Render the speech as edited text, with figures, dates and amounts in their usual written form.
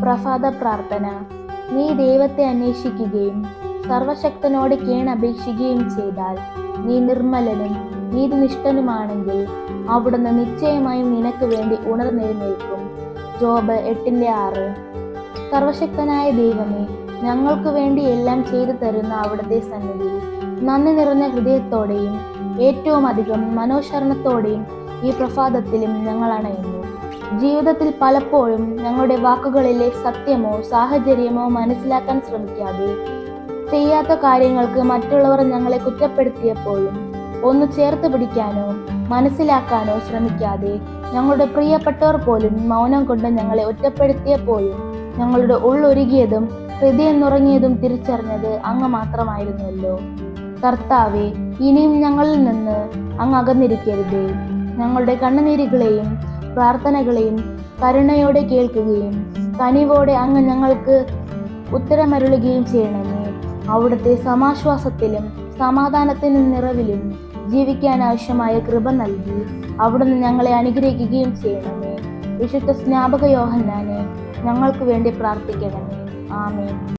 പ്രഭാത പ്രാർത്ഥന. നീ ദൈവത്തെ അന്വേഷിക്കുകയും സർവശക്തനോട് കേണപേക്ഷിക്കുകയും ചെയ്താൽ നീ നിർമ്മലനും നീതിനിഷ്ഠനുമാണെങ്കിൽ അവിടുന്ന് നിശ്ചയമായും നിനക്ക് വേണ്ടി ഉണർന്നെഴുന്നേൽക്കും. ജോബ് 8:6. സർവശക്തനായ ദൈവമേ, ഞങ്ങൾക്ക് വേണ്ടി എല്ലാം ചെയ്തു തരുന്ന അവിടുത്തെ സന്നിധിയിൽ നന്ദി നിറഞ്ഞ ഹൃദയത്തോടെയും ഏറ്റവും അധികം മനോശരണത്തോടെയും ഈ പ്രഭാതത്തിലും ഞങ്ങൾ അണയുന്നു. ജീവിതത്തിൽ പലപ്പോഴും ഞങ്ങളുടെ വാക്കുകളിലെ സത്യമോ സാഹചര്യമോ മനസ്സിലാക്കാൻ ശ്രമിക്കാതെ, ചെയ്യാത്ത കാര്യങ്ങൾക്ക് മറ്റുള്ളവർ ഞങ്ങളെ കുറ്റപ്പെടുത്തിയപ്പോഴും ഒന്ന് ചേർത്ത് പിടിക്കാനോ മനസ്സിലാക്കാനോ ശ്രമിക്കാതെ, ഞങ്ങളുടെ പ്രിയപ്പെട്ടവർ പോലും മൗനം കൊണ്ട് ഞങ്ങളെ ഒറ്റപ്പെടുത്തിയപ്പോഴും ഞങ്ങളുടെ ഉള്ളൊരുകിയതും ഹൃദയം നുറങ്ങിയതും തിരിച്ചറിഞ്ഞത് അങ്ങ് മാത്രമായിരുന്നുവല്ലോ. കർത്താവേ, ഇനിയും ഞങ്ങളിൽ നിന്ന് അങ്ങ് അകന്നിരിക്കരുതേ. ഞങ്ങളുടെ കണ്ണുനീരുകളെയും പ്രാർത്ഥനകളെയും കരുണയോടെ കേൾക്കുകയും കനിവോടെ അങ്ങ് ഞങ്ങൾക്ക് ഉത്തരമരുളുകയും ചെയ്യണമേ. അവിടുത്തെ സമാശ്വാസത്തിലും സമാധാനത്തിനും നിറവിലും ജീവിക്കാൻ ആവശ്യമായ കൃപ നൽകി അവിടുന്ന് ഞങ്ങളെ അനുഗ്രഹിക്കുകയും ചെയ്യണമേ. വിശുദ്ധ സ്നാപക യോഹന്നാനെ ഞങ്ങൾക്ക് വേണ്ടി പ്രാർത്ഥിക്കണമേ. ആമേൻ.